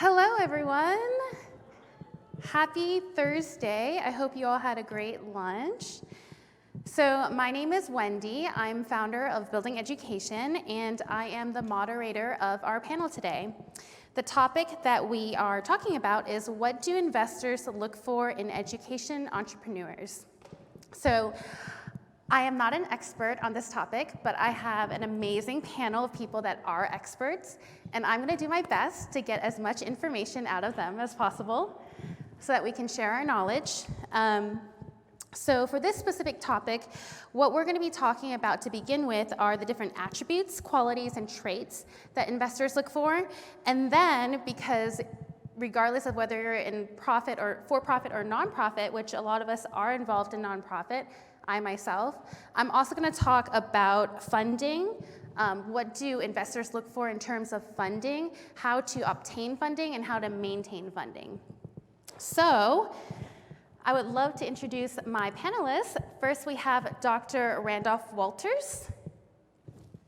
Hello, everyone. Happy Thursday. I hope you all had a great lunch. So my name is Wendy. I'm founder of Building Education, and I am the moderator of our panel today. The topic that we are talking about is what do investors look for in education entrepreneurs? So I am not an expert on this topic, but I have an amazing panel of people that are experts, and I'm going to do my best to get as much information out of them as possible so that we can share our knowledge. So for this specific topic, what we're going to be talking about to begin with are the different attributes, qualities, and traits that investors look for. And then, because regardless of whether you're in profit or for-profit or nonprofit, which a lot of us are involved in nonprofit, I myself, I'm also going to talk about funding. What do investors look for in terms of funding, how to obtain funding, and how to maintain funding. So I would love to introduce my panelists. First, we have Dr. Randolph Walters.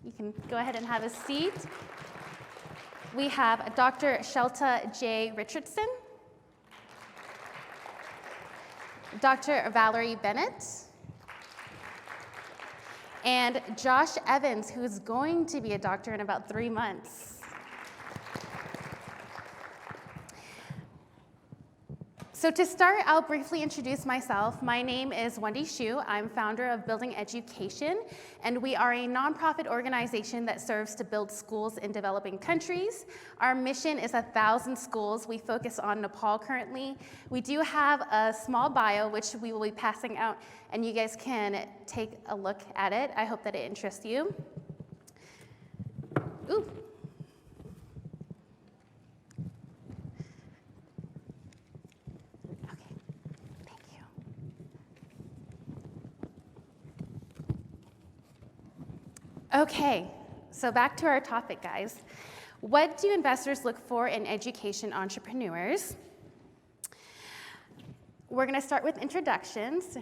You can go ahead and have a seat. We have Dr. Shelta J. Richardson, Dr. Valerie Bennett, and Josh Evans, who's going to be a doctor in about 3 months. So to start, I'll briefly introduce myself. My name is Wendy Shew. I'm founder of Building Education, and we are a nonprofit organization that serves to build schools in developing countries. Our mission is 1,000 schools. We focus on Nepal currently. We do have a small bio, which we will be passing out, and you guys can take a look at it. I hope that it interests you. Ooh. Okay, so back to our topic, guys. What do investors look for in education entrepreneurs? We're going to start with introductions.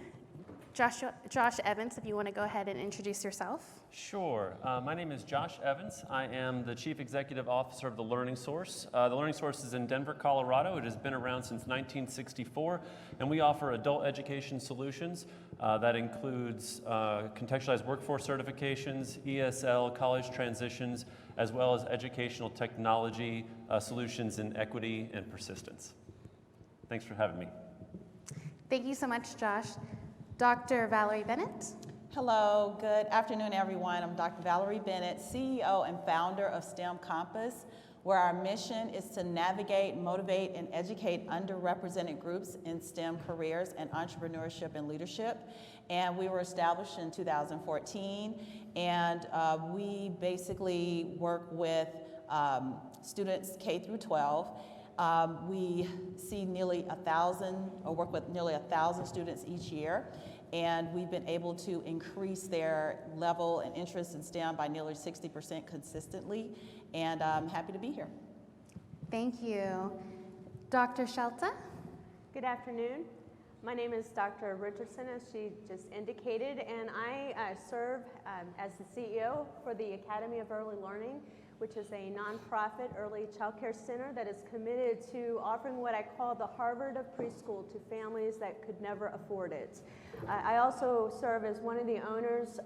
Josh Evans, if you want to go ahead and introduce yourself. Sure. My name is Josh Evans. I am the Chief Executive Officer of the Learning Source. The Learning Source is in Denver, Colorado. It has been around since 1964, and we offer adult education solutions. That includes contextualized workforce certifications, ESL, college transitions, as well as educational technology solutions in equity and persistence. Thanks for having me. Thank you so much, Josh. Dr. Valerie Bennett. Hello, good afternoon, everyone. I'm Dr. Valerie Bennett, CEO and founder of STEM Compass, where our mission is to navigate, motivate, and educate underrepresented groups in STEM careers and entrepreneurship and leadership. And we were established in 2014, and we basically work with students K through 12. We see nearly 1,000, or work with nearly 1,000 students each year, and we've been able to increase their level and interest in STEM by nearly 60% consistently, and I'm happy to be here. Thank you. Dr. Shelta? Good afternoon. My name is Dr. Richardson, as she just indicated, and I serve as the CEO for the Academy of Early Learning, which is a nonprofit early child care center that is committed to offering what I call the Harvard of preschool to families that could never afford it. I also serve as one of the owners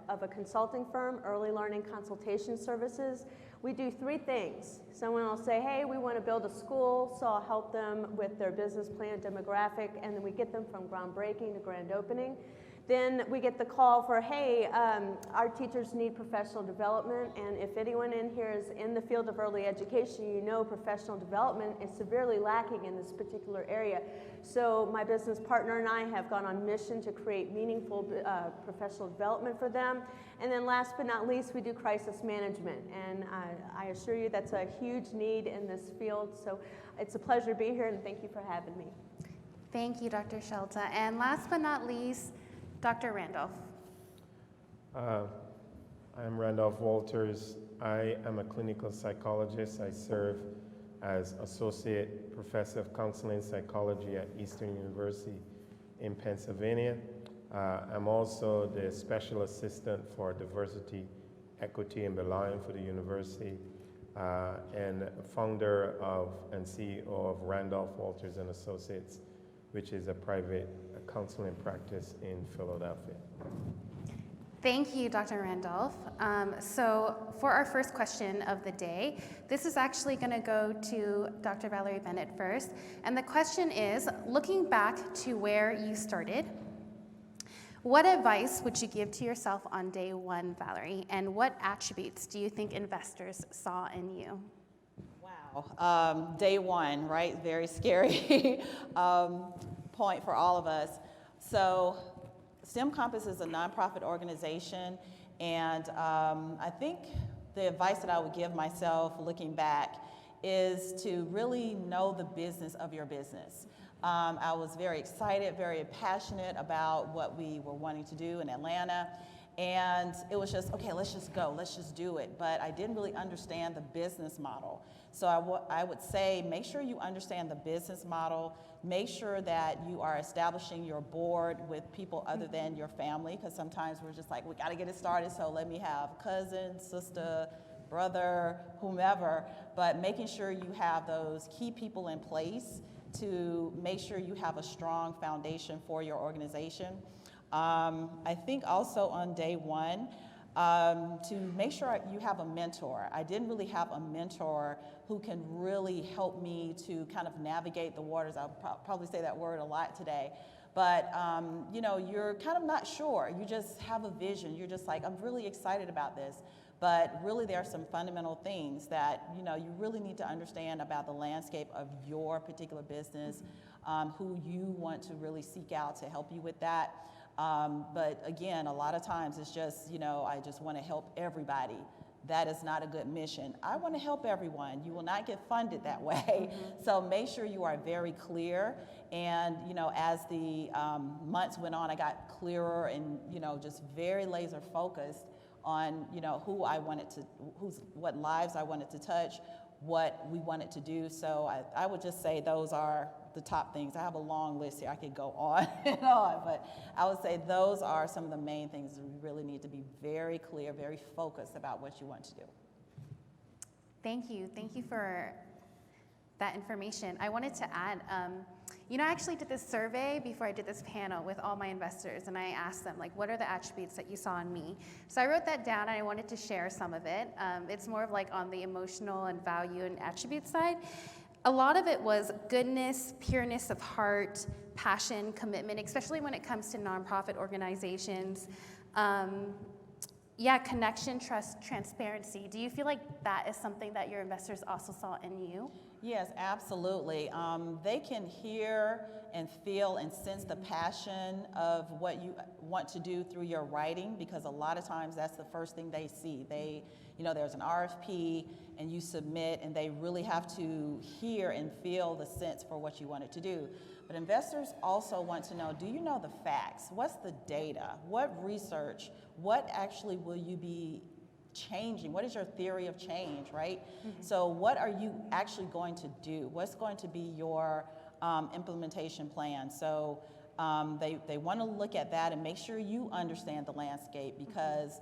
of a consulting firm, Early Learning Consultation Services. We do 3 things. Someone will say, hey, we want to build a school, so I'll help them with their business plan, demographic, and then we get them from groundbreaking to grand opening. Then we get the call for, hey, our teachers need professional development, and if anyone in here is in the field of early education, you know professional development is severely lacking in this particular area. So my business partner and I have gone on mission to create meaningful professional development for them. And then last but not least, we do crisis management, and I assure you that's a huge need in this field. So it's a pleasure to be here, and thank you for having me. Thank you, Dr. Shelta. And last but not least, Dr. Randolph. I'm Randolph Walters. I am a clinical psychologist. I serve as Associate Professor of Counseling Psychology at Eastern University in Pennsylvania. I'm also the Special Assistant for Diversity, Equity, and Belonging for the university. and founder of and CEO of Randolph Walters and Associates, which is a private counseling practice in Philadelphia. Thank you, Dr. Randolph. So for our first question of the day, this is actually going to go to Dr. Valerie Bennett first. And the question is, looking back to where you started, what advice would you give to yourself on day one, Valerie? And what attributes do you think investors saw in you? Wow. Day one, right? Very scary point for all of us. So STEM Compass is a nonprofit organization, and I think the advice that I would give myself looking back is to really know the business of your business. I was very excited, very passionate about what we were wanting to do in Atlanta, and it was just, okay, let's just go, let's just do it. But I didn't really understand the business model. So I would say make sure you understand the business model, make sure that you are establishing your board with people other than your family, because sometimes we're just like, we gotta get it started, so let me have cousin, sister, brother, whomever, but making sure you have those key people in place to make sure you have a strong foundation for your organization. I think also on day one, to make sure you have a mentor. I didn't really have a mentor who can really help me to kind of navigate the waters. I'll probably say that word a lot today. But, you know, you're kind of not sure. You just have a vision. You're just like, I'm really excited about this. But really there are some fundamental things that, you know, you really need to understand about the landscape of your particular business, who you want to really seek out to help you with that. But again, a lot of times it's just, you know, I just want to help everybody. That is not a good mission. I want to help everyone. You will not get funded that way. So make sure you are very clear. And, you know, as the months went on, I got clearer and, you know, just very laser focused on, you know, who I wanted to, what lives I wanted to touch, what we wanted to do. So I would just say those are the top things. I have a long list here. I could go on and on, but I would say those are some of the main things. You really need to be very clear, very focused about what you want to do. Thank you. Thank you for that information. I wanted to add, you know, I actually did this survey before I did this panel with all my investors, and I asked them, like, what are the attributes that you saw in me? So I wrote that down, and I wanted to share some of it. It's more of like on the emotional and value and attribute side. A lot of it was goodness, pureness of heart, passion, commitment, especially when it comes to nonprofit organizations. Yeah, connection, trust, transparency. Do you feel like that is something that your investors also saw in you? Yes, absolutely. They can hear and feel and sense the passion of what you want to do through your writing, because a lot of times that's the first thing they see. They, you know, there's an RFP and you submit, and they really have to hear and feel the sense for what you wanted to do. But investors also want to know, do you know the facts? What's the data? What research? What actually will you be changing? What is your theory of change, right? So what are you actually going to do? What's going to be your implementation plan? So they want to look at that and make sure you understand the landscape, because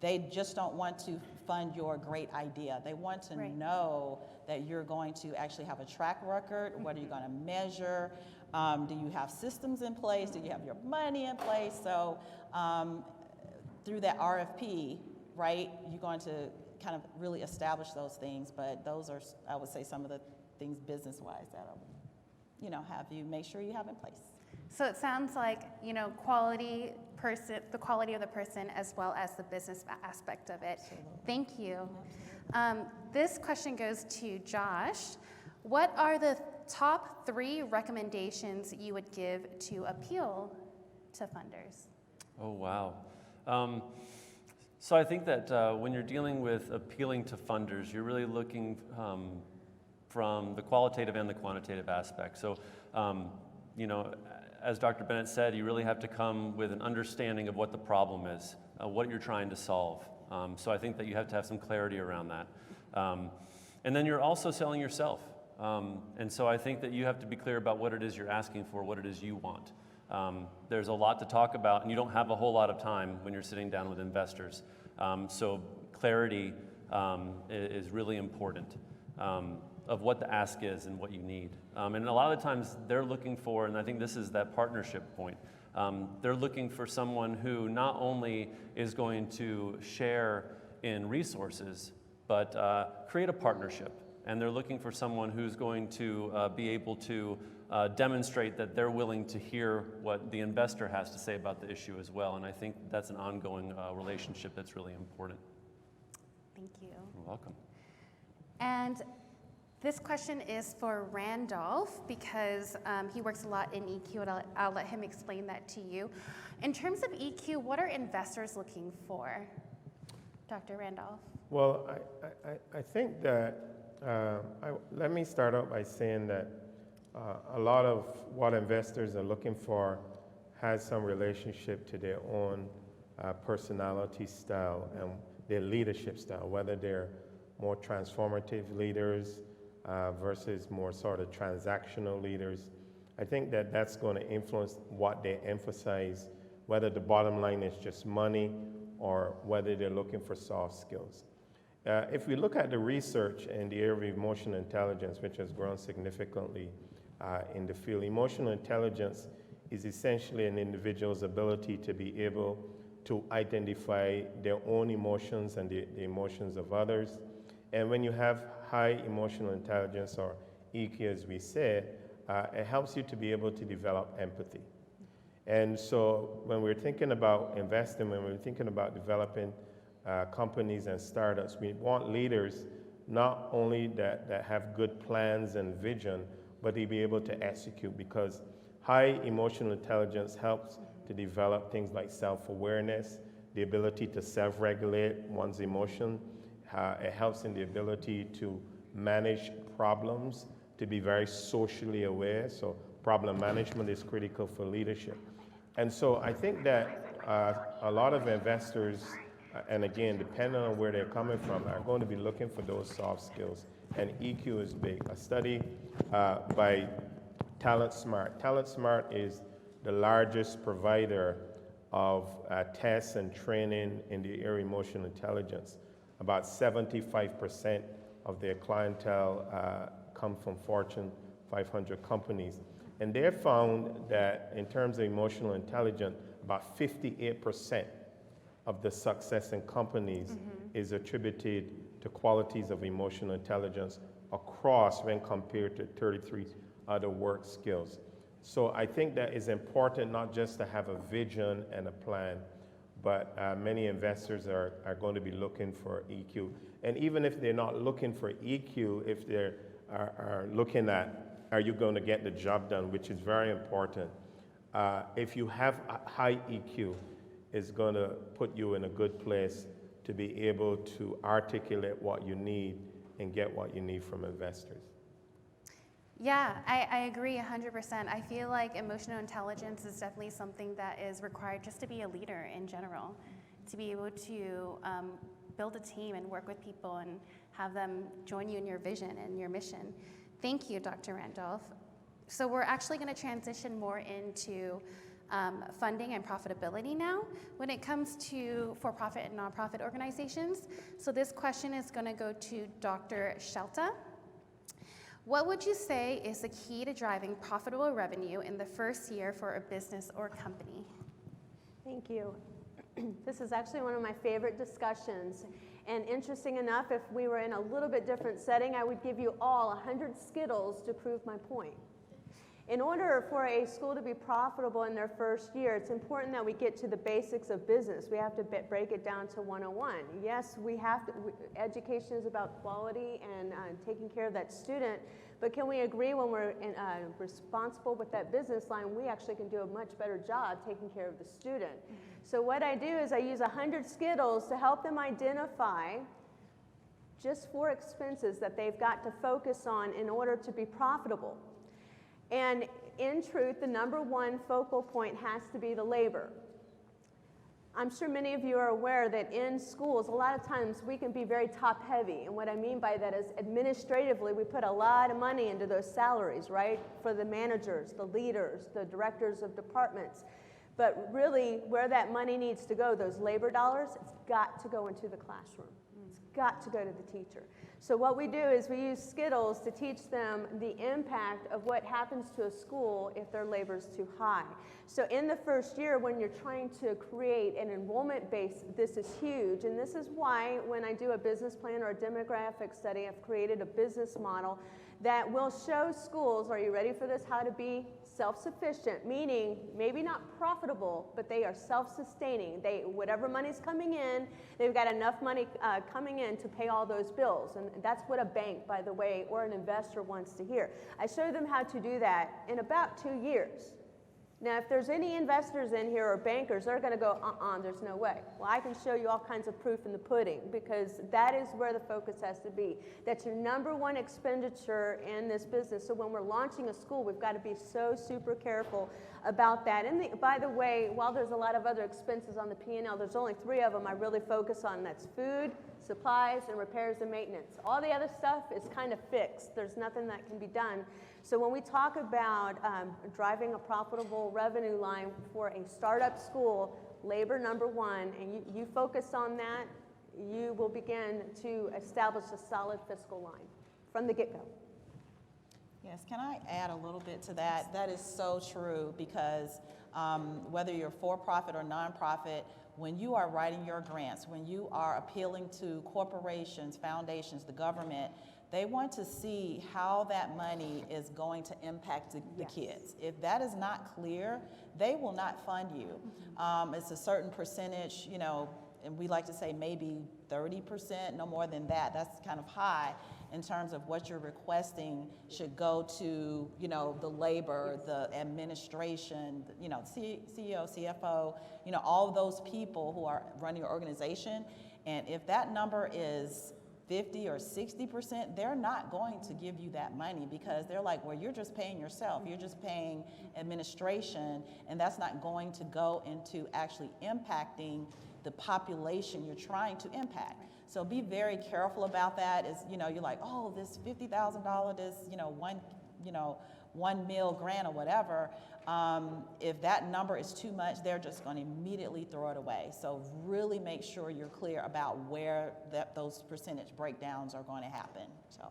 they just don't want to fund your great idea. They want to know that you're going to actually have a track record. What are you going to measure? Do you have systems in place? Do you have your money in place? So through that RFP, right, you're going to kind of really establish those things. But those are, I would say, some of the things business-wise that I would, you know, have you make sure you have in place. So it sounds like, you know, the quality of the person as well as the business aspect of it. Absolutely. Thank you. This question goes to Josh. What are the top 3 recommendations you would give to appeal to funders? Oh, wow. So I think that when you're dealing with appealing to funders, you're really looking from the qualitative and the quantitative aspect. So, you know, as Dr. Bennett said, you really have to come with an understanding of what the problem is, what you're trying to solve. So I think that you have to have some clarity around that. And then you're also selling yourself. And so I think that you have to be clear about what it is you're asking for, what it is you want. There's a lot to talk about, and you don't have a whole lot of time when you're sitting down with investors. So clarity is really important, of what the ask is and what you need. And a lot of the times they're looking for, and I think this is that partnership point, they're looking for someone who not only is going to share in resources, but create a partnership. And they're looking for someone who's going to be able to demonstrate that they're willing to hear what the investor has to say about the issue as well. And I think that's an ongoing relationship that's really important. Thank you. You're welcome. And this question is for Randolph because he works a lot in EQ, and I'll let him explain that to you. In terms of EQ, what are investors looking for? Dr. Randolph. Well, I think that, let me start out by saying that a lot of what investors are looking for has some relationship to their own personality style and their leadership style, whether they're more transformative leaders versus more sort of transactional leaders. I think that that's going to influence what they emphasize, whether the bottom line is just money or whether they're looking for soft skills. If we look at the research in the area of emotional intelligence, which has grown significantly in the field, emotional intelligence is essentially an individual's ability to be able to identify their own emotions and the emotions of others. And when you have high emotional intelligence, or EQ as we said, it helps you to be able to develop empathy. And so when we're thinking about investing, when we're thinking about developing companies and startups, we want leaders not only that have good plans and vision, but they be able to execute, because high emotional intelligence helps to develop things like self-awareness, the ability to self-regulate one's emotion. It helps in the ability to manage problems, to be very socially aware. So problem management is critical for leadership. And so I think that a lot of investors, and again, depending on where they're coming from, are going to be looking for those soft skills. And EQ is big. A study by Talent Smart. Talent Smart is the largest provider of tests and training in the area of emotional intelligence. About 75% of their clientele come from Fortune 500 companies. And they found that in terms of emotional intelligence, about 58% of the success in companies is attributed to qualities of emotional intelligence across when compared to 33 other work skills. So I think that is important, not just to have a vision and a plan, but many investors are going to be looking for EQ. And even if they're not looking for EQ, if they are looking at, are you going to get the job done, which is very important. If you have a high EQ, it's going to put you in a good place to be able to articulate what you need and get what you need from investors. Yeah, I agree 100%. I feel like emotional intelligence is definitely something that is required just to be a leader in general, to be able to build a team and work with people and have them join you in your vision and your mission. Thank you, Dr. Randolph. So we're actually going to transition more into funding and profitability now when it comes to for-profit and nonprofit organizations. So this question is going to go to Dr. Shelta. What would you say is the key to driving profitable revenue in the first year for a business or company? Thank you. This is actually one of my favorite discussions. And interesting enough, if we were in a little bit different setting, I would give you all 100 Skittles to prove my point. In order for a school to be profitable in their first year, it's important that we get to the basics of business. We have to break it down to 101. Yes, education is about quality and taking care of that student, but can we agree when we're responsible with that business line, we actually can do a much better job taking care of the student. So what I do is I use 100 Skittles to help them identify just 4 expenses that they've got to focus on in order to be profitable. And in truth, the number one focal point has to be the labor. I'm sure many of you are aware that in schools, a lot of times we can be very top heavy. And what I mean by that is administratively, we put a lot of money into those salaries, right? For the managers, the leaders, the directors of departments. But really, where that money needs to go, those labor dollars, it's got to go into the classroom. It's got to go to the teacher. So what we do is we use Skittles to teach them the impact of what happens to a school if their labor is too high. So in the first year, when you're trying to create an enrollment base, this is huge. And this is why when I do a business plan or a demographic study, I've created a business model that will show schools, are you ready for this, how to be self-sufficient, meaning maybe not profitable, but they are self-sustaining. Whatever money's coming in, they've got enough money coming in to pay all those bills. And that's what a bank, by the way, or an investor wants to hear. I show them how to do that in about 2 years. Now, if there's any investors in here or bankers, they're going to go, there's no way. Well, I can show you all kinds of proof in the pudding, because that is where the focus has to be. That's your number one expenditure in this business. So when we're launching a school, we've got to be so super careful about that. And by the way, while there's a lot of other expenses on the P&L, there's only 3 of them I really focus on. That's food, supplies, and repairs and maintenance. All the other stuff is kind of fixed. There's nothing that can be done. So when we talk about driving a profitable revenue line for a startup school, labor number one, and you focus on that, you will begin to establish a solid fiscal line from the get-go. Yes, can I add a little bit to that? That is so true, because whether you're for-profit or nonprofit, when you are writing your grants, when you are appealing to corporations, foundations, the government, they want to see how that money is going to impact the kids. If that is not clear, they will not fund you. It's a certain percentage, you know, and we like to say maybe 30%, no more than that. That's kind of high in terms of what you're requesting should go to, you know, the labor, the administration, you know, CEO, CFO, you know, all of those people who are running your organization. And if that number is 50 or 60%, they're not going to give you that money, because they're like, well, you're just paying yourself, you're just paying administration, and that's not going to go into actually impacting the population you're trying to impact. So be very careful about that. Is, you know, you're like, oh, this $50,000, this, one meal grant or whatever. If that number is too much, they're just going to immediately throw it away. So really make sure you're clear about where those percentage breakdowns are going to happen. So,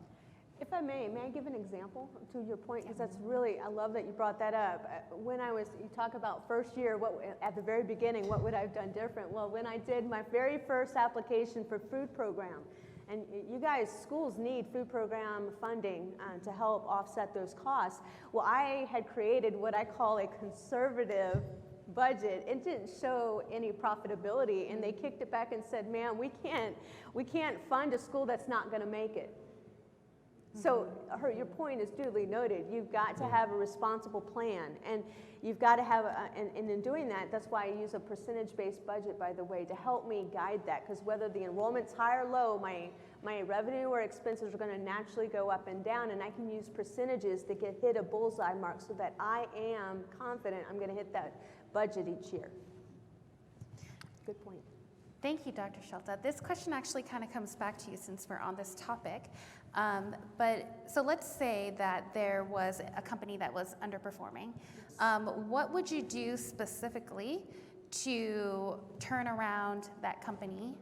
if I may I give an example to your point? Because that's really, I love that you brought that up. You talk about first year, at the very beginning, what would I have done different? Well, when I did my very first application for food program, and you guys, schools need food program funding to help offset those costs. Well, I had created what I call a conservative budget. It didn't show any profitability, and they kicked it back and said, "Man, we can't fund a school that's not going to make it." So your point is duly noted. You've got to have a responsible plan, and you've got to have, and in doing that, that's why I use a percentage-based budget, by the way, to help me guide that, because whether the enrollment's high or low, my revenue or expenses are going to naturally go up and down, and I can use percentages to hit a bullseye mark so that I am confident I'm going to hit that budget each year. Good point. Thank you, Dr. Shelta. This question actually kind of comes back to you since we're on this topic. So let's say that there was a company that was underperforming. What would you do specifically to turn around that company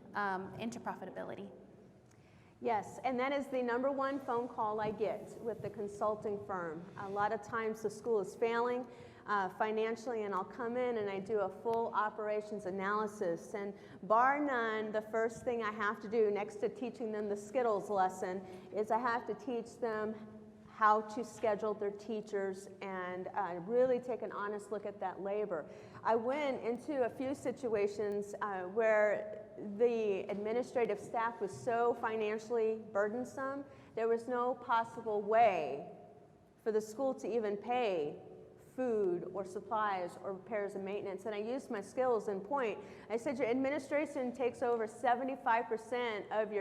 into profitability? Yes, and that is the number one phone call I get with the consulting firm. A lot of times the school is failing financially, and I'll come in and I do a full operations analysis, and bar none, the first thing I have to do next to teaching them the Skittles lesson is I have to teach them how to schedule their teachers and really take an honest look at that labor. I went into a few situations where the administrative staff was so financially burdensome, there was no possible way for the school to even pay food or supplies or repairs and maintenance. And I used my skills in point. I said, your administration takes over 75% of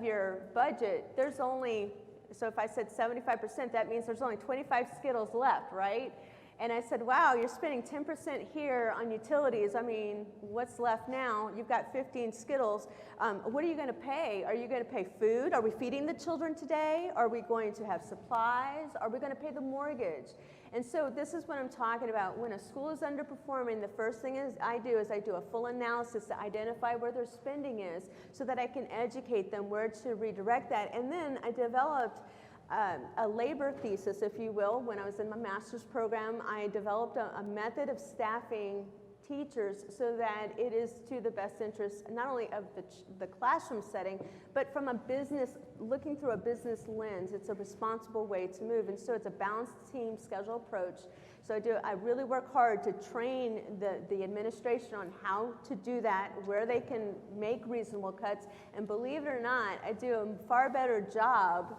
your budget. There's only, so if I said 75%, that means there's only 25 Skittles left, right? And I said, wow, you're spending 10% here on utilities. I mean, what's left now? You've got 15 Skittles. What are you going to pay? Are you going to pay food? Are we feeding the children today? Are we going to have supplies? Are we going to pay the mortgage? And so this is what I'm talking about. When a school is underperforming, the first thing I do a full analysis to identify where their spending is so that I can educate them where to redirect that. And then I developed a labor thesis, if you will. When I was in my master's program, I developed a method of staffing teachers so that it is to the best interest not only of the classroom setting, but from a business, looking through a business lens. It's a responsible way to move. And so it's a balanced team schedule approach. So I really work hard to train the administration on how to do that, where they can make reasonable cuts. And believe it or not, I do a far better job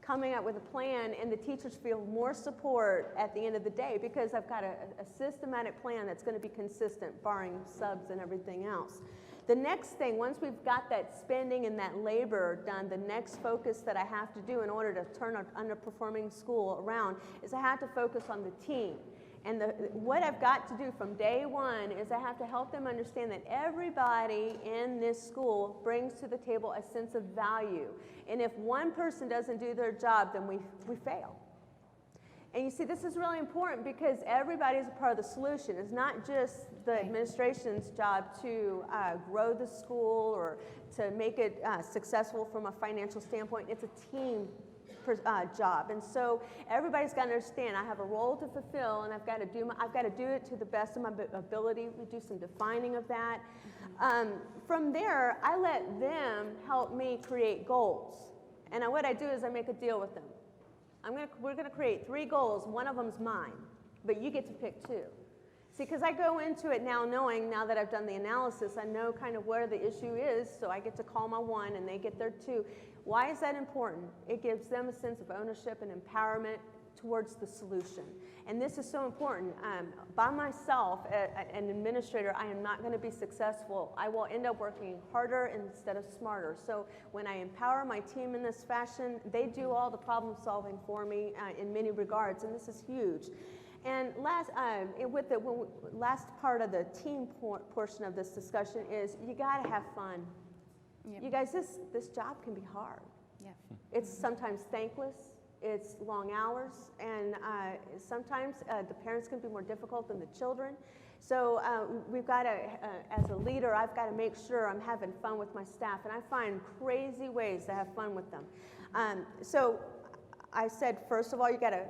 coming up with a plan, and the teachers feel more support at the end of the day because I've got a systematic plan that's going to be consistent, barring subs and everything else. The next thing, once we've got that spending and that labor done, the next focus that I have to do in order to turn an underperforming school around is I have to focus on the team. And what I've got to do from day one is I have to help them understand that everybody in this school brings to the table a sense of value. And if one person doesn't do their job, then we fail. And you see, this is really important because everybody is a part of the solution. It's not just the administration's job to grow the school or to make it successful from a financial standpoint. It's a team job, and so everybody's got to understand I have a role to fulfill, and I've got to do it to the best of my ability. We do some defining of that. From there, I let them help me create goals, and what I do is I make a deal with them. We're going to create 3 goals. One of them's mine, but you get to pick 2. See, because I go into it now knowing, now that I've done the analysis, I know kind of where the issue is, so I get to call my 1 and they get their 2. Why is that important? It gives them a sense of ownership and empowerment towards the solution. And this is so important. By myself, an administrator, I am not going to be successful. I will end up working harder instead of smarter. So when I empower my team in this fashion, they do all the problem solving for me in many regards, and this is huge. And last part of the team portion of this discussion is you got to have fun. Yep. You guys, this job can be hard. Yeah. It's sometimes thankless. It's long hours, and sometimes the parents can be more difficult than the children. So we've got to, as a leader, I've got to make sure I'm having fun with my staff, and I find crazy ways to have fun with them. So I said, first of all, you got to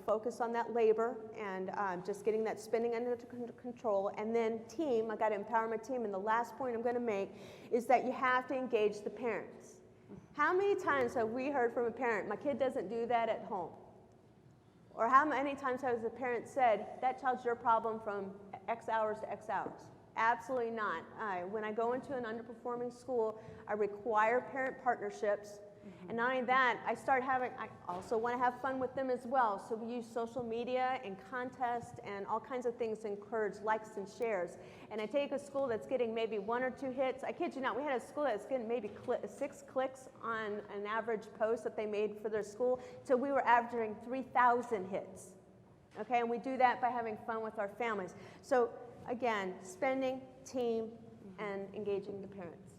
focus on that labor and just getting that spending under control. And then team, I got to empower my team. And the last point I'm going to make is that you have to engage the parents. How many times have we heard from a parent, my kid doesn't do that at home? Or how many times has a parent said, that child's your problem from X hours to X hours? Absolutely not. When I go into an underperforming school, I require parent partnerships. And not only that, I also want to have fun with them as well. So we use social media and contests and all kinds of things to encourage likes and shares. And I take a school that's getting maybe 1 or 2 hits. I kid you not, we had a school that's getting maybe 6 clicks on an average post that they made for their school. So we were averaging 3,000 hits. Okay, and we do that by having fun with our families. So again, spending, team, and engaging the parents.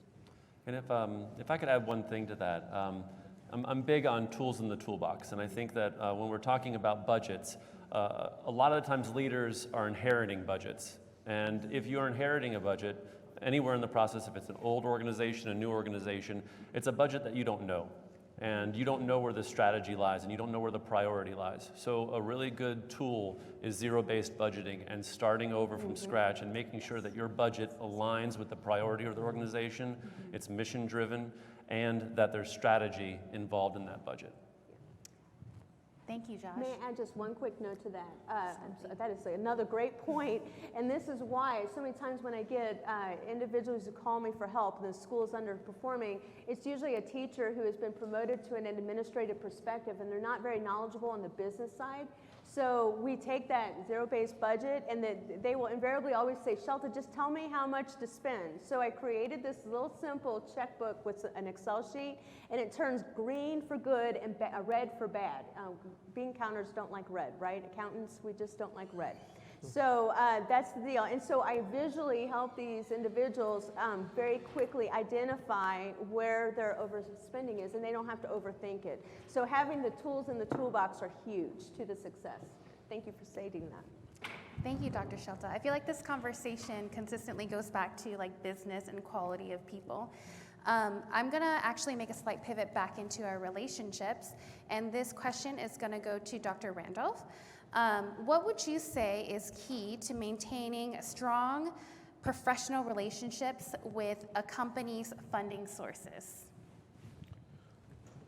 And if I could add one thing to that, I'm big on tools in the toolbox, and I think that when we're talking about budgets, a lot of the times leaders are inheriting budgets. And if you're inheriting a budget, anywhere in the process, if it's an old organization, a new organization, it's a budget that you don't know. And you don't know where the strategy lies, and you don't know where the priority lies. So a really good tool is zero-based budgeting and starting over from scratch and making sure that your budget aligns with the priority of the organization, it's mission-driven, and that there's strategy involved in that budget. Thank you, Josh. May I add just one quick note to that? That is another great point, and this is why so many times when I get individuals who call me for help and the school is underperforming, it's usually a teacher who has been promoted to an administrative perspective, and they're not very knowledgeable on the business side. So we take that zero-based budget, and they will invariably always say, Shelta, just tell me how much to spend. So I created this little simple checkbook with an Excel sheet, and it turns green for good and red for bad. Bean counters don't like red, right? Accountants, we just don't like red. So that's the deal. And so I visually help these individuals very quickly identify where their overspending is, and they don't have to overthink it. So having the tools in the toolbox are huge to the success. Thank you for stating that. Thank you, Dr. Shelta. I feel like this conversation consistently goes back to like business and quality of people. I'm gonna actually make a slight pivot back into our relationships, and this question is gonna go to Dr. Randolph. What would you say is key to maintaining strong professional relationships with a company's funding sources?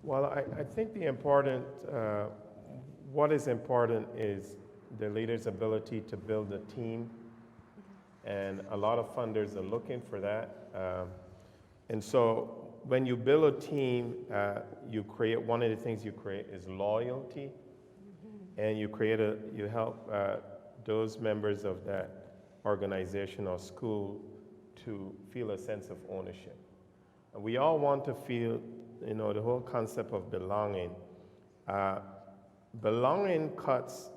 Well, I think what is important is the leader's ability to build a team, and a lot of funders are looking for that. And so when you build a team, one of the things you create is loyalty. And you help those members of that organization or school to feel a sense of ownership. And we all want to feel, the whole concept of belonging. Belonging cuts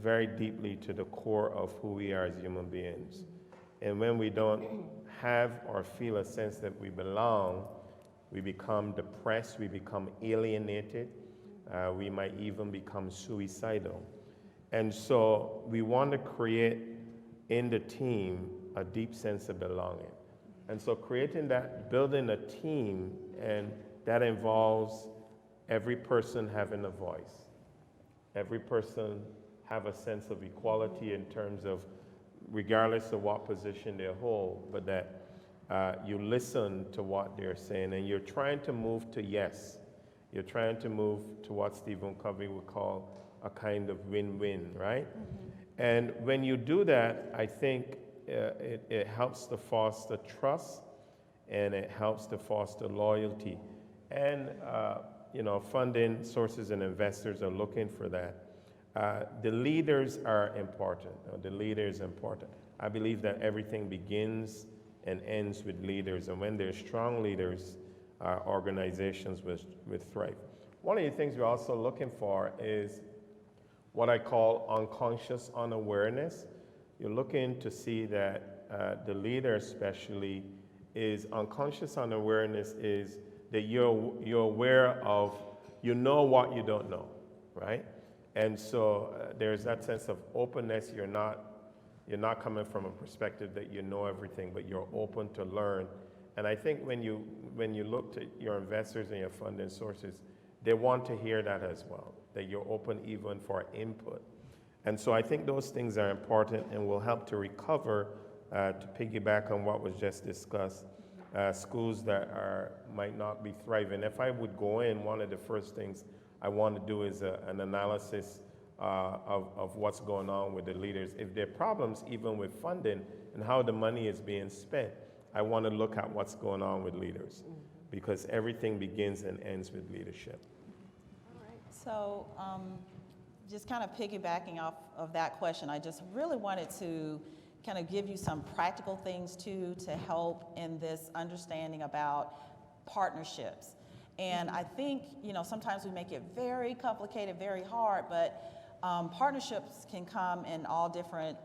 very deeply to the core of who we are as human beings. And when we don't have or feel a sense that we belong, we become depressed, we become alienated. We might even become suicidal. And so we want to create in the team a deep sense of belonging. And so building a team, and that involves every person having a voice. Every person have a sense of equality in terms of, regardless of what position they hold, but that you listen to what they're saying, and you're trying to move to yes. You're trying to move to what Stephen Covey would call a kind of win-win, right? Mm-hmm. And when you do that, I think it helps to foster trust, and it helps to foster loyalty. And, funding sources and investors are looking for that. The leaders are important. The leader is important. I believe that everything begins and ends with leaders. And when there's strong leaders, organizations with thrive. One of the things we're also looking for is what I call unconscious unawareness. You're looking to see that the leader especially is unconscious unawareness is that you're aware of, what you don't know, right? And so there's that sense of openness. You're not coming from a perspective that you know everything, but you're open to learn. And I think when you look to your investors and your funding sources, they want to hear that as well, that you're open even for input. And so I think those things are important and will help to recover, to piggyback on what was just discussed, schools that might not be thriving. If I would go in, one of the first things I want to do is an analysis of what's going on with the leaders. If there are problems even with funding and how the money is being spent, I want to look at what's going on with leaders, because everything begins and ends with leadership. All right. So just kind of piggybacking off of that question, I just really wanted to kind of give you some practical things too to help in this understanding about partnerships. And I think, sometimes we make it very complicated, very hard, but partnerships can come in all different,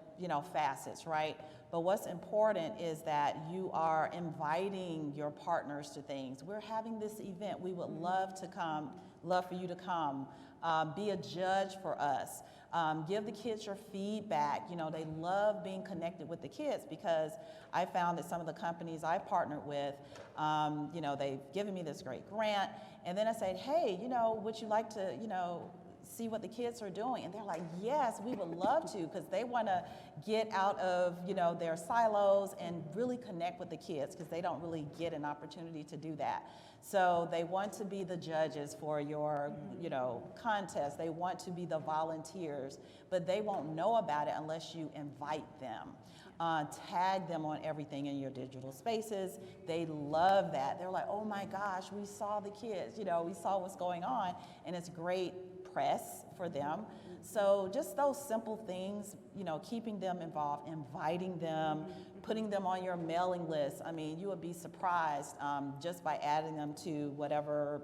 facets, right? But what's important is that you are inviting your partners to things. We're having this event. We would love for you to come. Be a judge for us. Give the kids your feedback. They love being connected with the kids, because I found that some of the companies I partnered with, they've given me this great grant. And then I said, hey, would you like to, see what the kids are doing? And they're like, yes, we would love to, because they want to get out of, their silos and really connect with the kids, because they don't really get an opportunity to do that. So they want to be the judges for your, contest. They want to be the volunteers, but they won't know about it unless you invite them. Tag them on everything in your digital spaces. They love that. They're like, oh my gosh, we saw the kids, we saw what's going on, and it's great press for them. So just those simple things, keeping them involved, inviting them, putting them on your mailing list. I mean, you would be surprised just by adding them to whatever,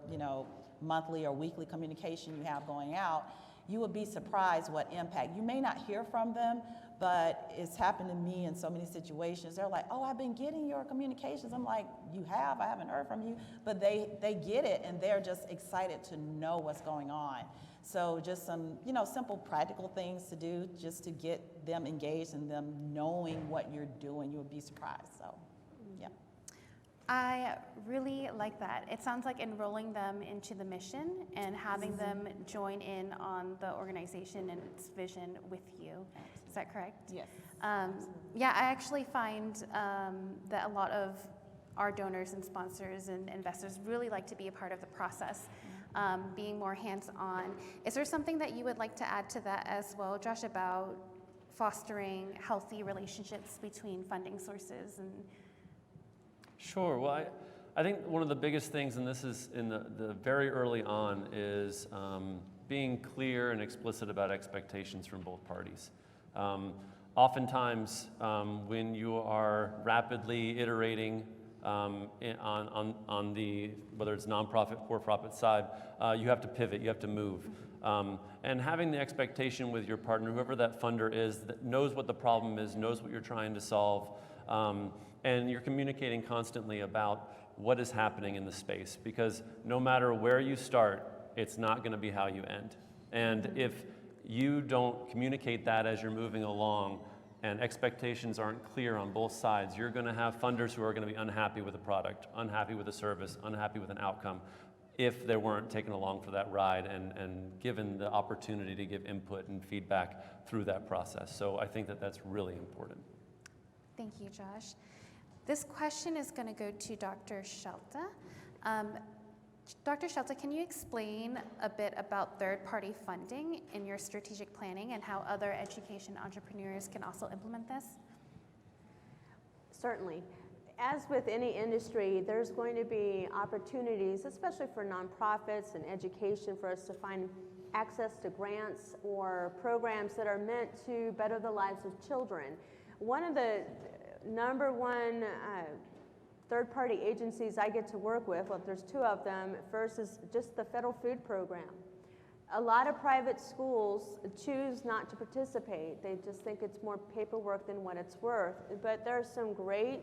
monthly or weekly communication you have going out. You would be surprised what impact. You may not hear from them, but it's happened to me in so many situations. They're like, oh, I've been getting your communications. I'm like, you have? I haven't heard from you. But they get it, and they're just excited to know what's going on. So just some, simple practical things to do just to get them engaged and them knowing what you're doing. You would be surprised. So, yeah. I really like that. It sounds like enrolling them into the mission and having them join in on the organization and its vision with you. Is that correct? Yes. Yeah, I actually find that a lot of our donors and sponsors and investors really like to be a part of the process, being more hands-on. Is there something that you would like to add to that as well, Josh, about fostering healthy relationships between funding sources and Sure. Well, I think one of the biggest things, and this is in the very early on, is being clear and explicit about expectations from both parties. Oftentimes, when you are rapidly iterating on the, whether it's nonprofit, for-profit side, you have to pivot, you have to move. And having the expectation with your partner, whoever that funder is, that knows what the problem is, knows what you're trying to solve, and you're communicating constantly about what is happening in the space, because no matter where you start, it's not going to be how you end. And if you don't communicate that as you're moving along and expectations aren't clear on both sides, you're going to have funders who are going to be unhappy with the product, unhappy with the service, unhappy with an outcome if they weren't taken along for that ride and given the opportunity to give input and feedback through that process. So I think that that's really important. Thank you, Josh. This question is going to go to Dr. Shelta. Dr. Shelta, can you explain a bit about third-party funding in your strategic planning and how other education entrepreneurs can also implement this? Certainly. As with any industry, there's going to be opportunities, especially for nonprofits and education, for us to find access to grants or programs that are meant to better the lives of children. One of the number one third-party agencies I get to work with, well, there's two of them. First is just the federal food program. A lot of private schools choose not to participate. They just think it's more paperwork than what it's worth. But there are some great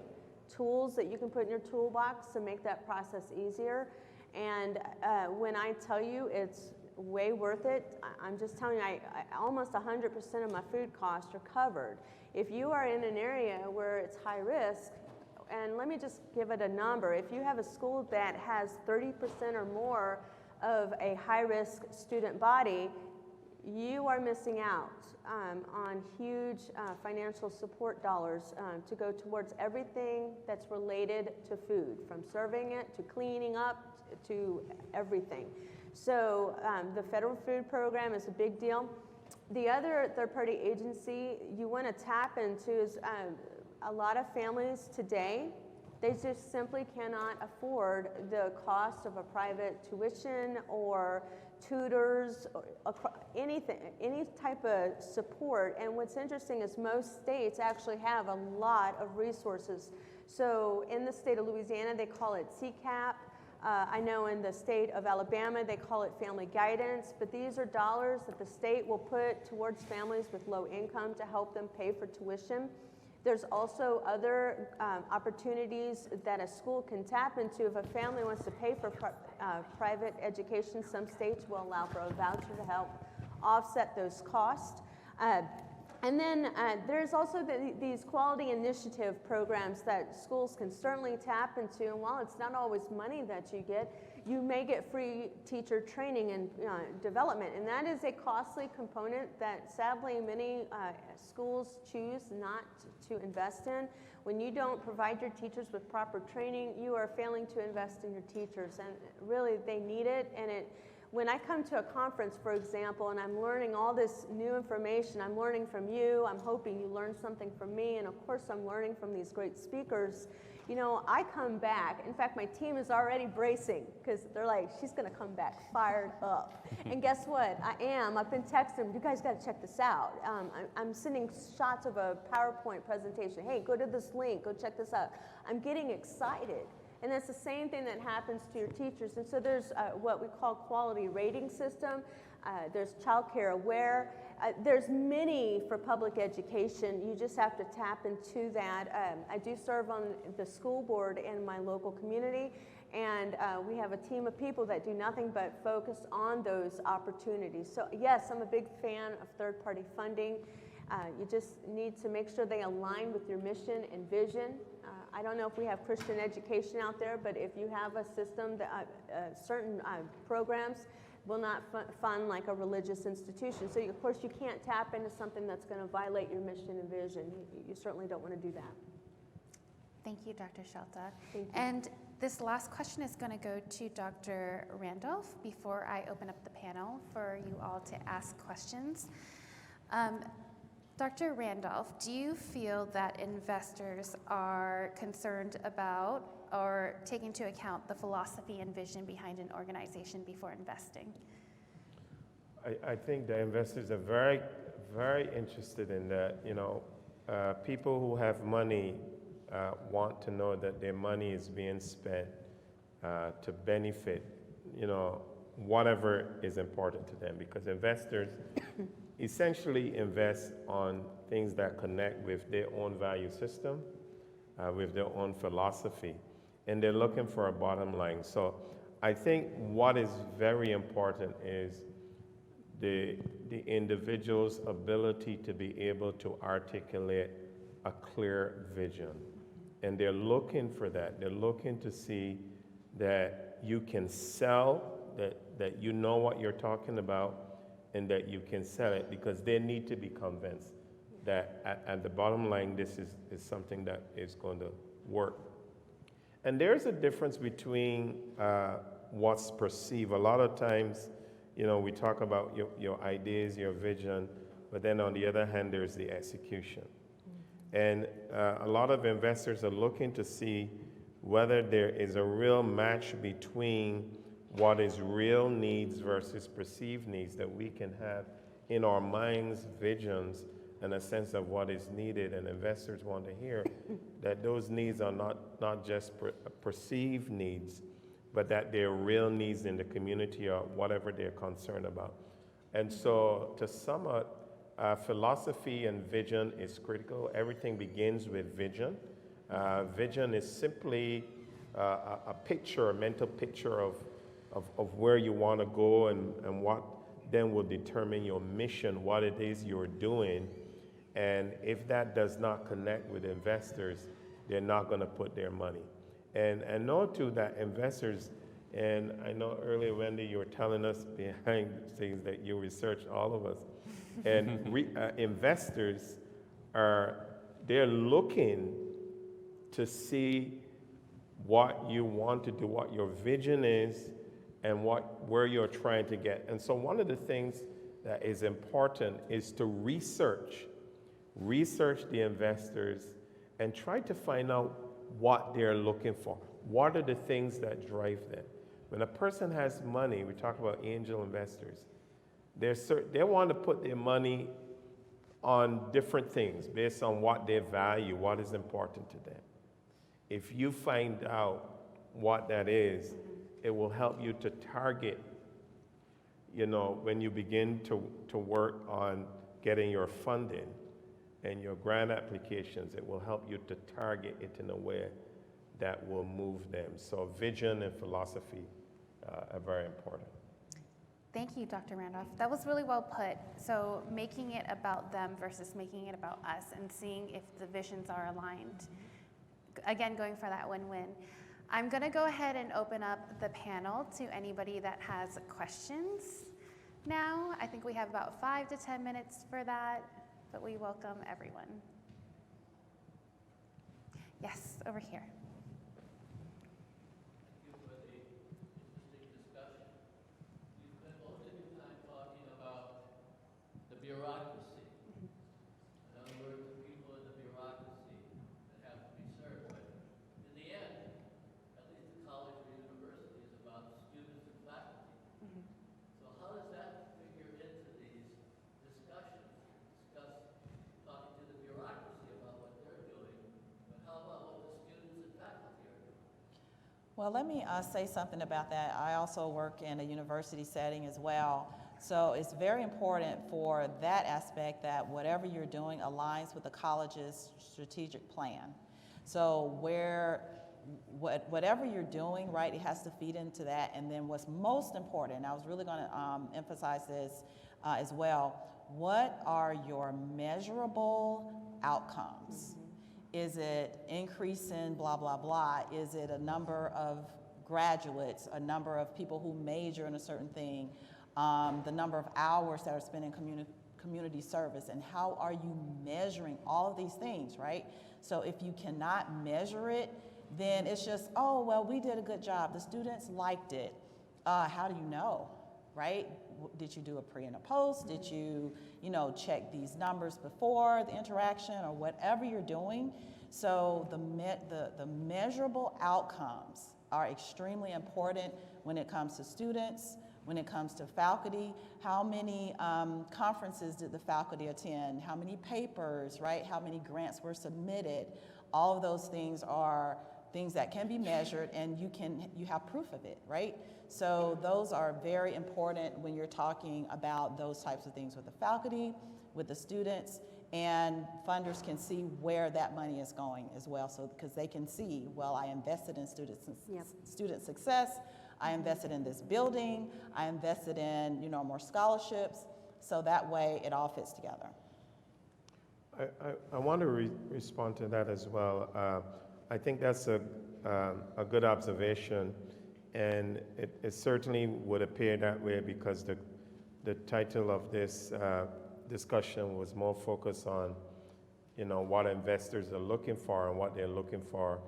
tools that you can put in your toolbox to make that process easier. And when I tell you it's way worth it, I'm just telling you, almost 100% of my food costs are covered. If you are in an area where it's high risk, and let me just give it a number, if you have a school that has 30% or more of a high-risk student body, you are missing out on huge financial support dollars to go towards everything that's related to food, from serving it to cleaning up to everything. So the federal food program is a big deal. The other third-party agency you want to tap into is a lot of families today, they just simply cannot afford the cost of a private tuition or tutors, or anything, any type of support. And what's interesting is most states actually have a lot of resources. So in the state of Louisiana, they call it CCAP. I know in the state of Alabama, they call it family guidance, but these are dollars that the state will put towards families with low income to help them pay for tuition. There's also other opportunities that a school can tap into. If a family wants to pay for private education, some states will allow for a voucher to help offset those costs. And then there's also these quality initiative programs that schools can certainly tap into. And while it's not always money that you get, you may get free teacher training and development. And that is a costly component that sadly many schools choose not to invest in. When you don't provide your teachers with proper training, you are failing to invest in your teachers. And really, they need it. And when I come to a conference, for example, and I'm learning all this new information, I'm learning from you, I'm hoping you learn something from me, and of course I'm learning from these great speakers, you know, I come back. In fact, my team is already bracing because they're like, she's going to come back fired up. And guess what? I am. I've been texting them, you guys got to check this out. I'm sending shots of a PowerPoint presentation. Hey, go to this link. Go check this out. I'm getting excited. And that's the same thing that happens to your teachers. And so there's what we call quality rating system. There's child care aware. There's many for public education. You just have to tap into that. I do serve on the school board in my local community, and we have a team of people that do nothing but focus on those opportunities. So yes, I'm a big fan of third-party funding. You just need to make sure they align with your mission and vision. I don't know if we have Christian education out there, but if you have a system that certain programs will not fund like a religious institution. So of course you can't tap into something that's going to violate your mission and vision. You certainly don't want to do that. Thank you, Dr. Shelta. Thank you. And this last question is going to go to Dr. Randolph before I open up the panel for you all to ask questions. Dr. Randolph, do you feel that investors are concerned about or take into account the philosophy and vision behind an organization before investing? I think the investors are very, very interested in that. You know, people who have money want to know that their money is being spent to benefit, you know, whatever is important to them, because investors essentially invest on things that connect with their own value system, with their own philosophy, and they're looking for a bottom line. So I think what is very important is the individual's ability to be able to articulate a clear vision. And they're looking for that. They're looking to see that you can sell, that you know what you're talking about, and that you can sell it, because they need to be convinced that at the bottom line, this is something that is going to work. And there's a difference between what's perceived. A lot of times, you know, we talk about your ideas, your vision, but then on the other hand, there's the execution. And a lot of investors are looking to see whether there is a real match between what is real needs versus perceived needs, that we can have in our minds visions and a sense of what is needed. And investors want to hear that those needs are not just perceived needs, but that they're real needs in the community or whatever they're concerned about. And so to sum up, philosophy and vision is critical. Everything begins with vision. Vision is simply a picture, a mental picture of where you want to go, and what then will determine your mission, what it is you're doing. And if that does not connect with investors, they're not going to put their money. And know too that investors, and I know earlier, Wendy, you were telling us behind the scenes that you research all of us. And investors they're looking to see what you want to do, what your vision is, and where you're trying to get. And so one of the things that is important is to research the investors and try to find out what they're looking for. What are the things that drive them? When a person has money, we talk about angel investors, they want to put their money on different things based on what they value, what is important to them. If you find out what that is, it will help you to target, you know, when you begin to work on getting your funding and your grant applications, it will help you to target it in a way that will move them. So vision and philosophy are very important. Thank you, Dr. Randolph. That was really well put. So making it about them versus making it about us, and seeing if the visions are aligned. Again, going for that win-win. I'm going to go ahead and open up the panel to anybody that has questions now. I think we have about 5 to 10 minutes for that, but we welcome everyone. Yes, over here. Thank you for the interesting discussion. You spent most of your time talking about the bureaucracy. In other words, the people in the bureaucracy that have to be served. But in the Well, let me say something about that. I also work in a university setting as well. So it's very important for that aspect that whatever you're doing aligns with the college's strategic plan. So whatever you're doing, right, it has to feed into that. And then what's most important, I was really going to emphasize this as well, what are your measurable outcomes? Is it increase in blah, blah, blah? Is it a number of graduates, a number of people who major in a certain thing, the number of hours that are spent in community service, and how are you measuring all of these things, right? So if you cannot measure it, then it's just, oh, well, we did a good job. The students liked it. How do you know, right? Did you do a pre and a post? Did you, check these numbers before the interaction or whatever you're doing? So the measurable outcomes are extremely important when it comes to students, when it comes to faculty. How many conferences did the faculty attend? How many papers, right? How many grants were submitted? All of those things are things that can be measured, and you have proof of it, right? So those are very important when you're talking about those types of things with the faculty, with the students, and funders can see where that money is going as well. So because they can see, well, I invested in student success, I invested in this building, I invested in more scholarships, so that way it all fits together. I want to respond to that as well. I think that's a good observation, and it certainly would appear that way because the title of this discussion was more focused on, what investors are looking for and what they're looking for,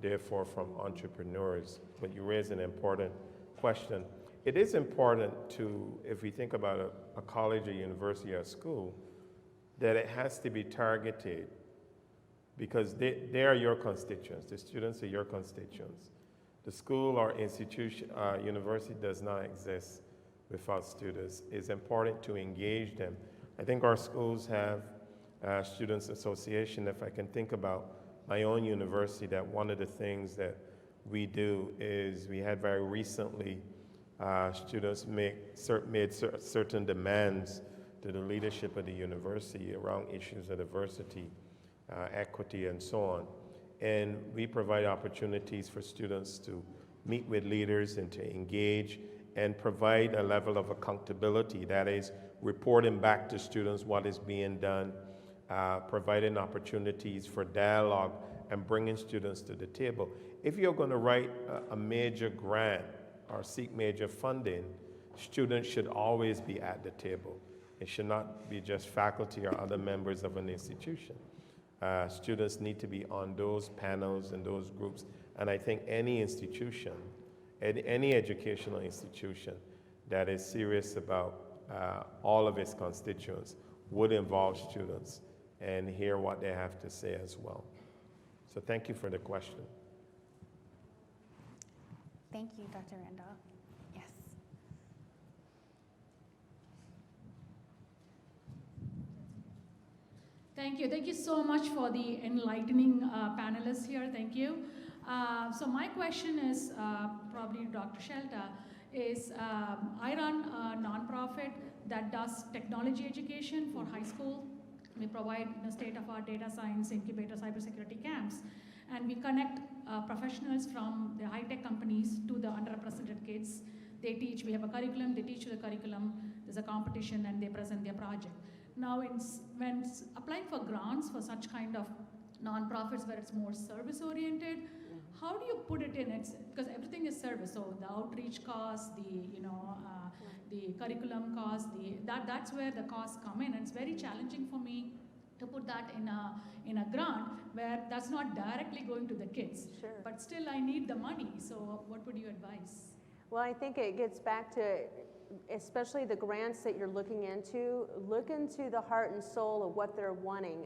therefore, from entrepreneurs. But you raise an important question. It is important to, if we think about a college, a university, or a school, that it has to be targeted because they are your constituents. The students are your constituents. The school or institution, university does not exist without students. It's important to engage them. I think our schools have students association. If I can think about my own university, that one of the things that we do is we had very recently students made certain demands to the leadership of the university around issues of diversity, equity, and so on. And we provide opportunities for students to meet with leaders and to engage and provide a level of accountability, that is, reporting back to students what is being done, providing opportunities for dialogue and bringing students to the table. If you're going to write a major grant or seek major funding, students should always be at the table. It should not be just faculty or other members of an institution. Students need to be on those panels and those groups. And I think any institution, any educational institution that is serious about all of its constituents would involve students and hear what they have to say as well. So thank you for the question. Thank you, Dr. Randolph. Yes. Thank you. Thank you so much for the enlightening panelists here. Thank you. So my question is probably Dr. Shelta, is I run a nonprofit that does technology education for high school. We provide state-of-art data science incubator cybersecurity camps, and we connect professionals from the high-tech companies to the underrepresented kids. They teach, we have a curriculum, they teach the curriculum, there's a competition, and they present their project. Now, when applying for grants for such kind of nonprofits where it's more service-oriented, how do you put it in? Because everything is service, so the outreach costs, the curriculum costs, that's where the costs come in, and it's very challenging for me to put that in a grant where that's not directly going to the kids. Sure. But still, I need the money. So, what would you advise? Well, I think it gets back to, especially the grants that you're looking into, look into the heart and soul of what they're wanting.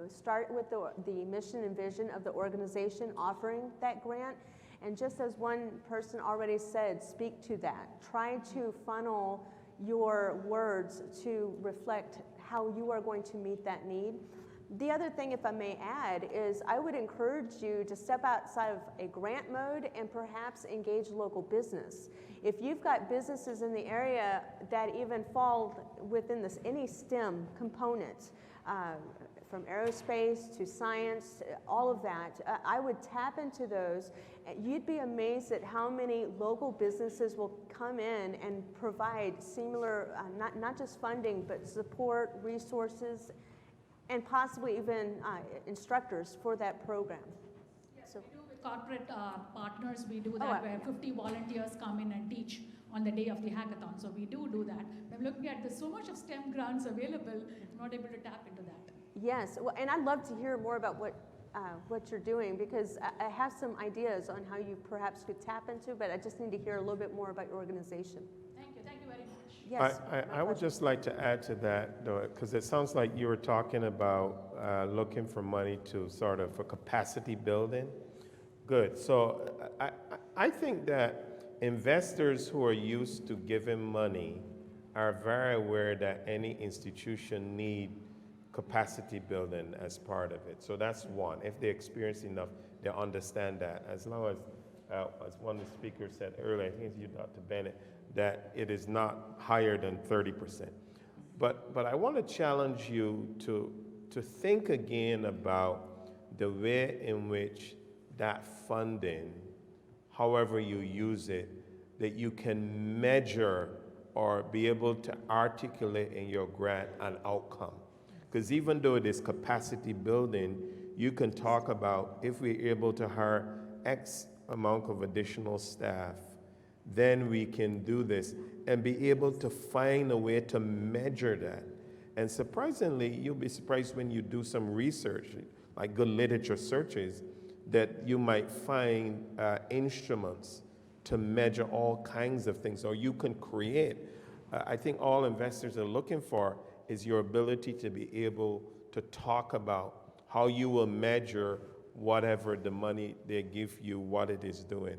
Start with the mission and vision of the organization offering that grant. And just as one person already said, speak to that. Try to funnel your words to reflect how you are going to meet that need. The other thing, if I may add, is I would encourage you to step outside of a grant mode and perhaps engage local business. If you've got businesses in the area that even fall within this, any STEM component, from aerospace to science, all of that, I would tap into those. You'd be amazed at how many local businesses will come in and provide similar, not just funding, but support, resources, and possibly even instructors for that program. Yes, we do with corporate partners, we do that Oh, where yeah. 50 volunteers come in and teach on the day of the hackathon. So we do that. I'm looking at there's so much of STEM grants available, I'm not able to tap into that. Yes, well, and I'd love to hear more about what you're doing, because I have some ideas on how you perhaps could tap into, but I just need to hear a little bit more about your organization. Thank you very much. Yes, I would just like to add to that, though, because it sounds like you were talking about looking for money to sort of for capacity building. Good. So I think that investors who are used to giving money are very aware that any institution needs capacity building as part of it. So that's one. If they experience enough, they understand that. As long as one of the speakers said earlier, I think it's you, Dr. Bennett, that it is not higher than 30%. But I want to challenge you to think again about the way in which that funding, however you use it, that you can measure or be able to articulate in your grant an outcome. Because even though it is capacity building, you can talk about if we're able to hire X amount of additional staff, then we can do this and be able to find a way to measure that. And surprisingly, you'll be surprised when you do some research, like good literature searches, that you might find instruments to measure all kinds of things, or you can create. I think all investors are looking for is your ability to be able to talk about how you will measure whatever the money they give you, what it is doing.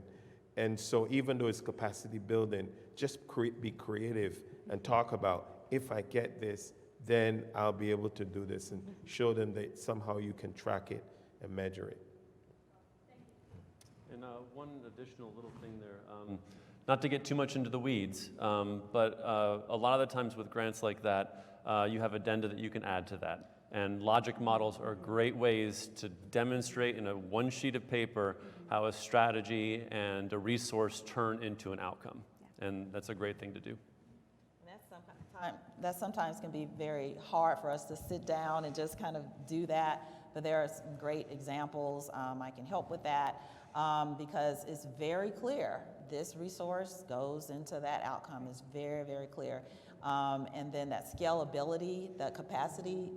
And so even though it's capacity building, just be creative and talk about, if I get this, then I'll be able to do this, and show them that somehow you can track it and measure it. And one additional little thing there, not to get too much into the weeds, but a lot of the times with grants like that, you have addenda that you can add to that. And logic models are great ways to demonstrate in a one sheet of paper how a strategy and a resource turn into an outcome. And that's a great thing to do. That sometimes can be very hard for us to sit down and just kind of do that, but there are some great examples. I can help with that because it's very clear. This resource goes into that outcome. It's very, very clear. And then that scalability, the capacity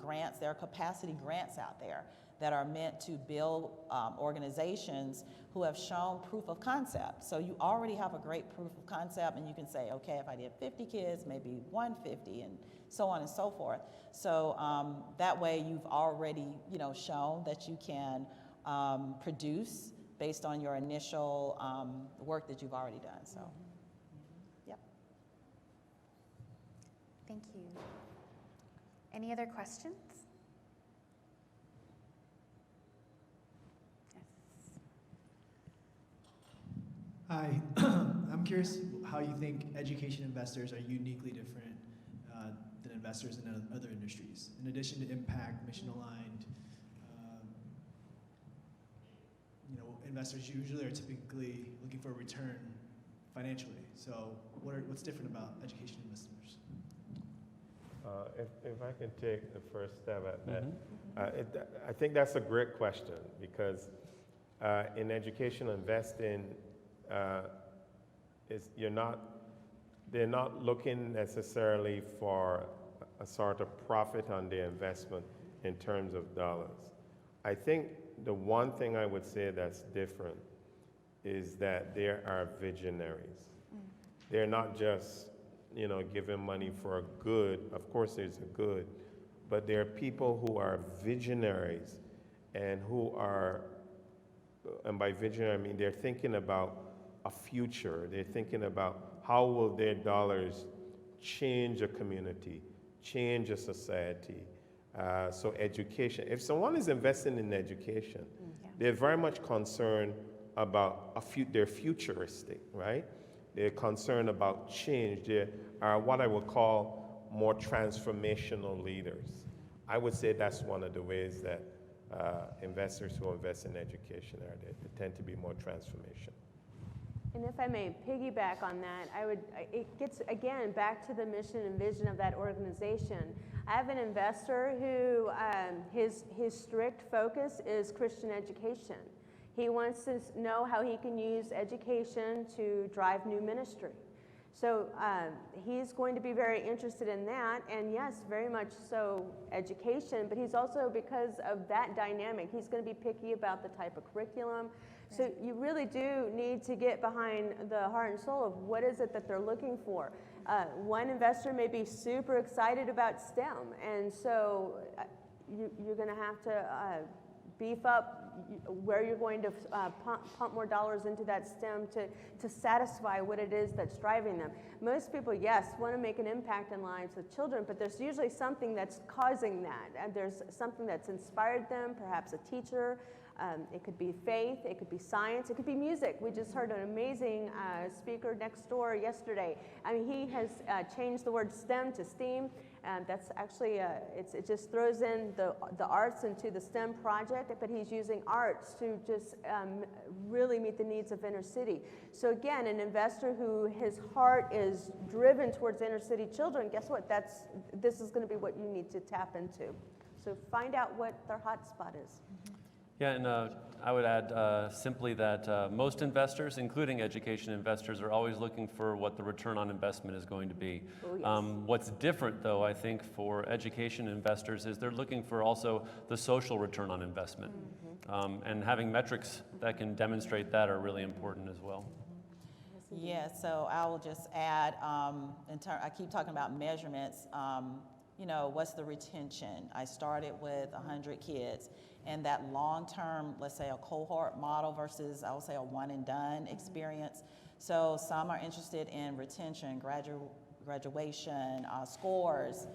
grants, there are capacity grants out there that are meant to build organizations who have shown proof of concept. So you already have a great proof of concept, and you can say, okay, if I did 50 kids, maybe 150, and so on and so forth. So that way you've already, shown that you can produce based on your initial work that you've already done. So, yep. Thank you. Any other questions? Hi, I'm curious how you think education investors are uniquely different than investors in other industries. In addition to impact, mission aligned, investors usually are typically looking for a return financially. So what's different about education investors? If I can take the first stab at that, I think that's a great question, because in education investing, they're not looking necessarily for a sort of profit on their investment in terms of dollars. I think the one thing I would say that's different is that there are visionaries. They're not just, giving money for a good. Of course there's a good, but there are people who are visionaries and who are, and by visionary I mean they're thinking about a future. They're thinking about how will their dollars change a community, change a society, So education, if someone is investing in education, they're very much concerned about they're futuristic, right? They're concerned about change. They are what I would call more transformational leaders. I would say that's one of the ways that investors who invest in education are. They tend to be more transformational. And if I may piggyback on that, it gets, again, back to the mission and vision of that organization. I have an investor who, his strict focus is Christian education. He wants to know how he can use education to drive new ministry. So he's going to be very interested in that, and yes, very much so education, but he's also, because of that dynamic, he's going to be picky about the type of curriculum. So you really do need to get behind the heart and soul of what is it that they're looking for. One investor may be super excited about STEM, and so you're going to have to beef up where you're going to pump more dollars into that STEM to satisfy what it is that's driving them. Most people, yes, want to make an impact in lives of children, but there's usually something that's causing that. And there's something that's inspired them, perhaps a teacher. It could be faith, it could be science, it could be music. We just heard an amazing speaker next door yesterday. I mean, he has changed the word STEM to STEAM. That's actually, it just throws in the arts into the STEM project, but he's using arts to just really meet the needs of inner city. So again, an investor who his heart is driven towards inner city children, guess what? This is going to be what you need to tap into. So find out what their hot spot is. Yeah, and I would add simply that most investors, including education investors, are always looking for what the return on investment is going to be. Oh, yes. What's different, though, I think, for education investors is they're looking for also the social return on investment. And having metrics that can demonstrate that are really important as well. Yeah, so I will just add, I keep talking about measurements. You know, what's the retention? I started with 100 kids. And that long-term, let's say a cohort model versus, I would say, a one-and-done experience. So some are interested in retention, graduation, scores,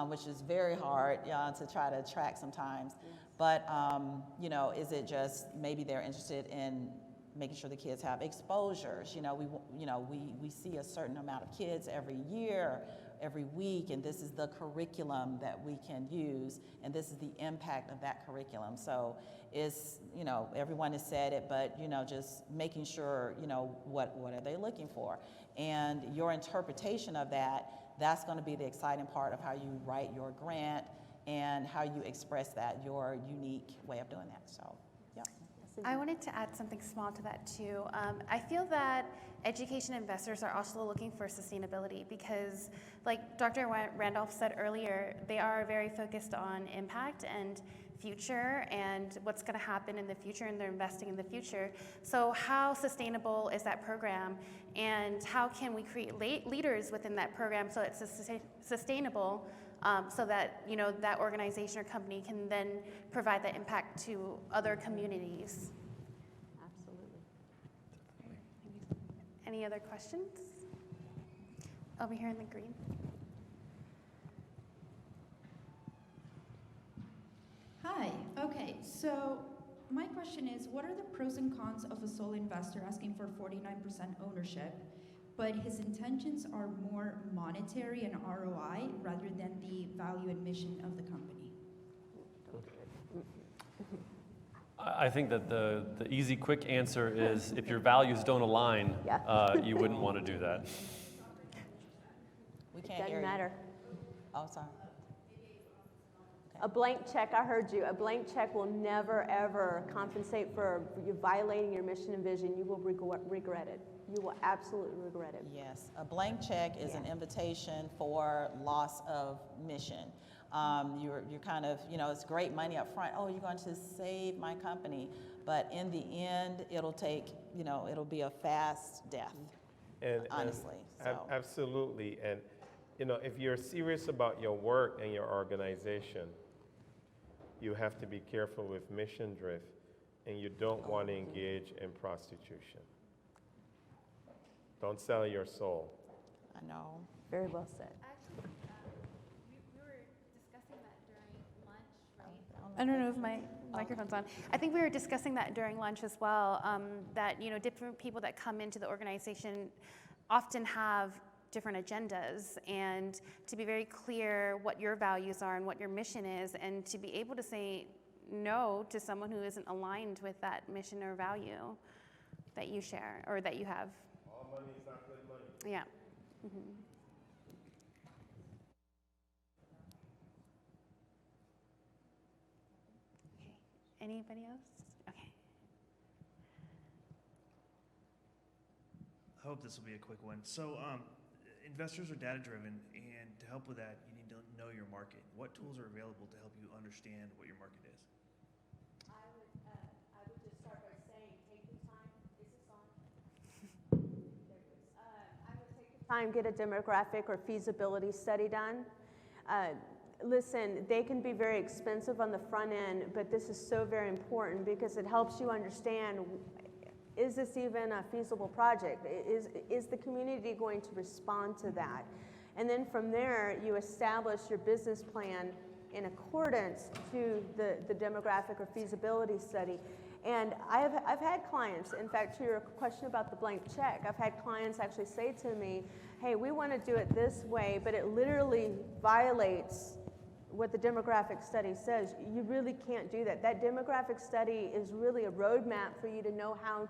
which is very hard to try to track sometimes. But, you know, is it just maybe they're interested in making sure the kids have exposures? You know, we see a certain amount of kids every year, every week, and this is the curriculum that we can use, and this is the impact of that curriculum. So it's, you know, everyone has said it, but, you know, just making sure, you know, what are they looking for? And your interpretation of that, that's going to be the exciting part of how you write your grant and how you express that, your unique way of doing that. So, yeah. I wanted to add something small to that too. I feel that education investors are also looking for sustainability because, like Dr. Randolph said earlier, they are very focused on impact and future and what's going to happen in the future, and they're investing in the future. So how sustainable is that program, and how can we create leaders within that program so it's sustainable, so that, you know, that organization or company can then provide that impact to other communities. Absolutely. Any other questions? Over here in the green. Hi, okay, so my question is, what are the pros and cons of a sole investor asking for 49% ownership, but his intentions are more monetary and ROI rather than the value and mission of the company? I think that the easy, quick answer is if your values don't align, you wouldn't want to do that. We It can't hear doesn't you. matter. Oh, sorry. A blank check, I heard you, a blank check will never ever compensate for you violating your mission and vision. You will regret it. You will absolutely regret it. Yes, a blank check is an invitation for loss of mission. You're kind of, you know, it's great money up front. Oh, you're going to save my company. But in the end, it'll take, you know, it'll be a fast death, honestly. Absolutely. And, you know, if you're serious about your work and your organization, you have to be careful with mission drift, and you don't want to engage in prostitution. Don't sell your soul. I know. Very well said. Actually, we were discussing that during lunch. I don't know if my microphone's on. I think we were discussing that during lunch as well, that, you know, different people that come into the organization often have different agendas, and to be very clear what your values are and what your mission is, and to be able to say no to someone who isn't aligned with that mission or value that you share or that you have. All money is not good money. Yeah. Mm-hmm. Okay. Anybody else? Okay. I hope this will be a quick one. So, investors are data-driven, and to help with that, you need to know your market. What tools are available to help you understand what your market is? I would just start by saying, take the time. Is this on? There it is. I would take the time, get a demographic or feasibility study done. Listen, they can be very expensive on the front end, but this is so very important because it helps you understand, is this even a feasible project? Is the community going to respond to that? And then from there, you establish your business plan in accordance to the demographic or feasibility study. And I've had clients, in fact, to your question about the blank check, I've had clients actually say to me, hey, we want to do it this way, but it literally violates what the demographic study says. You really can't do that. That demographic study is really a roadmap for you to know how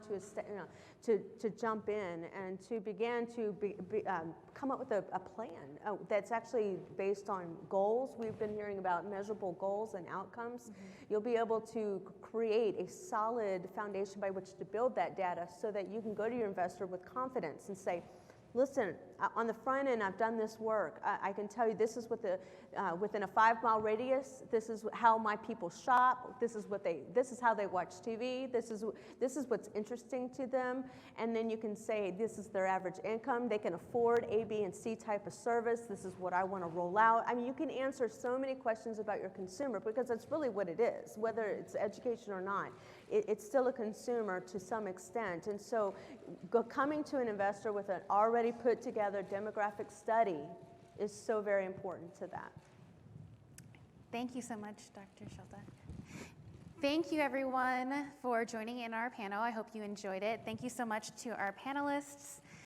to jump in and to begin to come up with a plan that's actually based on goals. We've been hearing about measurable goals and outcomes. Mm-hmm. You'll be able to create a solid foundation by which to build that data so that you can go to your investor with confidence and say, listen, on the front end, I've done this work. I can tell you this is what within a 5-mile radius, this is how my people shop. This is how they watch TV. This is what's interesting to them. And then you can say this is their average income. They can afford A, B, and C type of service. This is what I want to roll out. I mean, you can answer so many questions about your consumer because that's really what it is, whether it's education or not. It's still a consumer to some extent. And so coming to an investor with an already put together demographic study is so very important to that. Thank you so much, Dr. Shelta. Thank you, everyone, for joining in our panel. I hope you enjoyed it. Thank you so much to our panelists.